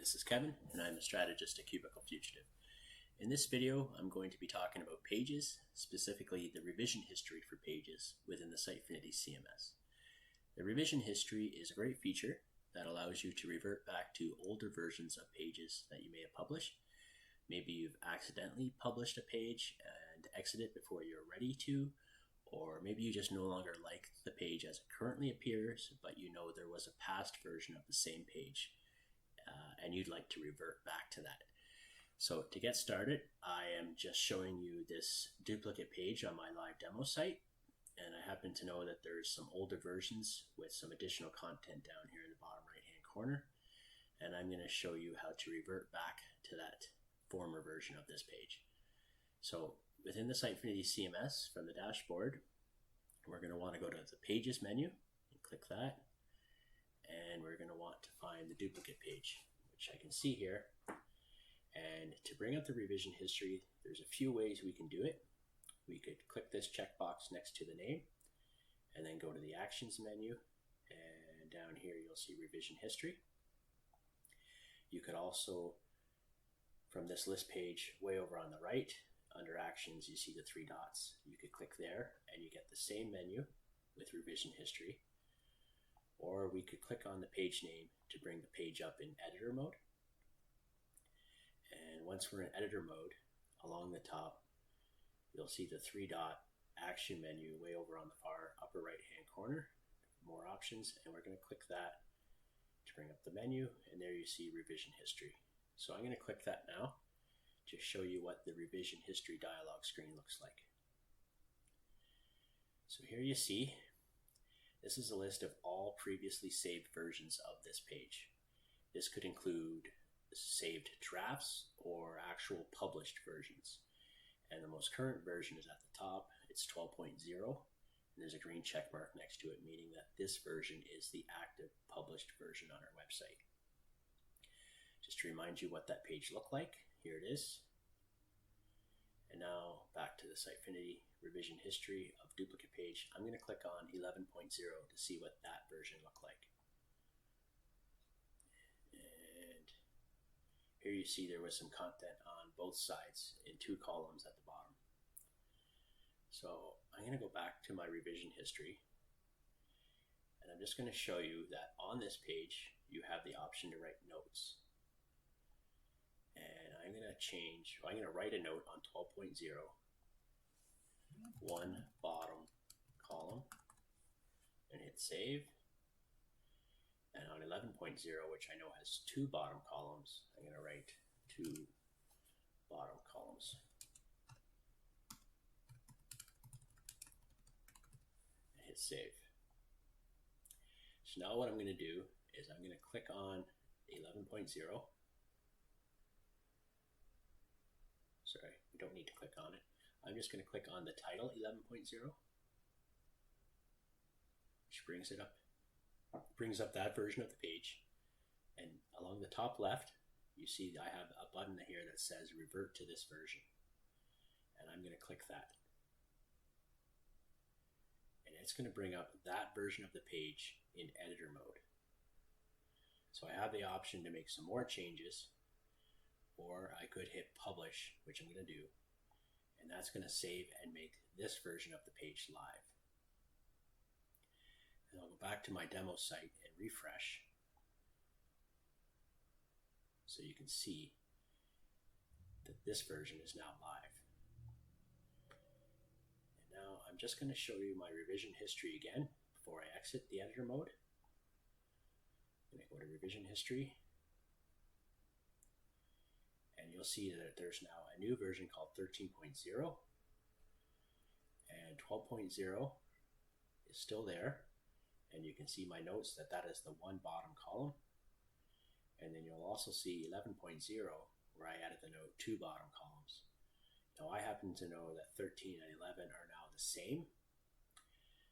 this is Kevin, and I'm a strategist at Cubicle Fugitive. In this video, I'm going to be talking about pages, specifically the revision history for pages within the Sitefinity CMS. The revision history is a great feature that allows you to revert back to older versions of pages that you may have published. Maybe you've accidentally published a page and exited before you're ready to, or maybe you just no longer like the page as it currently appears, but you know there was a past version of the same page and you'd like to revert back to that. So to get started, I am just showing you this duplicate page on my live demo site, and I happen to know that there's some older versions with some additional content down here in the bottom right hand corner, and I'm going to show you how to revert back to that former version of this page. So within the Sitefinity CMS, from the dashboard, we're going to want to go to the Pages menu and click that, and we're going to want to find the duplicate page, which I can see here. And to bring up the revision history, there's a few ways we can do it. We could click this checkbox next to the name and then go to the Actions menu, and down here you'll see Revision History. You could also, from this list page way over on the right, under Actions you see the three dots. You could click there and you get the same menu with Revision History. Or we could click on the page name to bring the page up in editor mode. And once we're in editor mode, along the top, you'll see the three dot action menu way over on the far upper right hand corner. More options, and we're going to click that to bring up the menu, and there you see revision history. So I'm going to click that now to show you what the revision history dialog screen looks like. So here you see, this is a list of all previously saved versions of this page. This could include saved drafts or actual published versions. And the most current version is at the top. It's 12.0, and there's a green check mark next to it, meaning that this version is the active published version on our website. Just to remind you what that page looked like, here it is. And now back to the Sitefinity revision history of duplicate page. I'm going to click on 11.0 to see what that version looked like. And here you see there was some content on both sides in two columns at the bottom. So I'm going to go back to my revision history, and I'm just going to show you that on this page you have the option to write notes. And I'm going to write a note on 12.0, one bottom column, and hit save. And on 11.0, which I know has two bottom columns, I'm going to write two bottom columns. And hit save. So now what I'm going to do is I'm going to click on 11.0. Sorry, we don't need to click on it. I'm just going to click on the title 11.0, which brings it up. Brings up that version of the page, and along the top left you see I have a button here that says revert to this version, and I'm going to click that, and it's going to bring up that version of the page in editor mode. So I have the option to make some more changes, or I could hit publish, which I'm going to do, and that's going to save and make this version of the page live. And I'll go back to my demo site and refresh so you can see that this version is now live. And now I'm just going to show you my revision history again before I exit the editor mode. I'm going to go to revision history, and you'll see that there's now a new version called 13.0, and 12.0 is still there. And you can see my notes that is the one bottom column. And then you'll also see 11.0 where I added the note two bottom columns. Now I happen to know that 13 and 11 are now the same.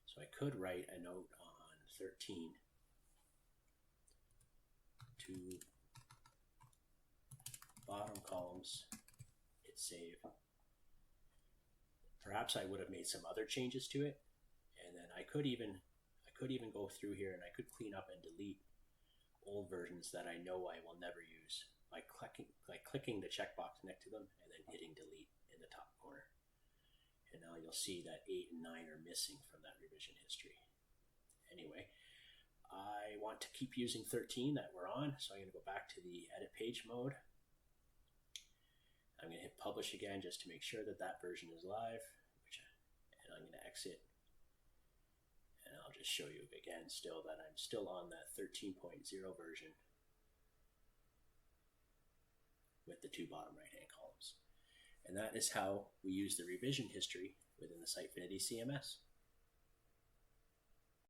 So I could write a note on 13 two bottom columns, hit save. Perhaps I would have made some other changes to it, and then I could even go through here and I could clean up and delete old versions that I know I will never use by clicking the checkbox next to them and then hitting delete in the top corner. And now you'll see that 8 and 9 are missing from that revision history. Anyway, I want to keep using 13 that we're on, so I'm going to go back to the edit page mode. I'm going to hit publish again just to make sure that that version is live, and I'm going to exit. And I'll just show you again still that I'm still on that 13.0 version with the 2 bottom right-hand columns. And that is how we use the revision history within the Sitefinity CMS.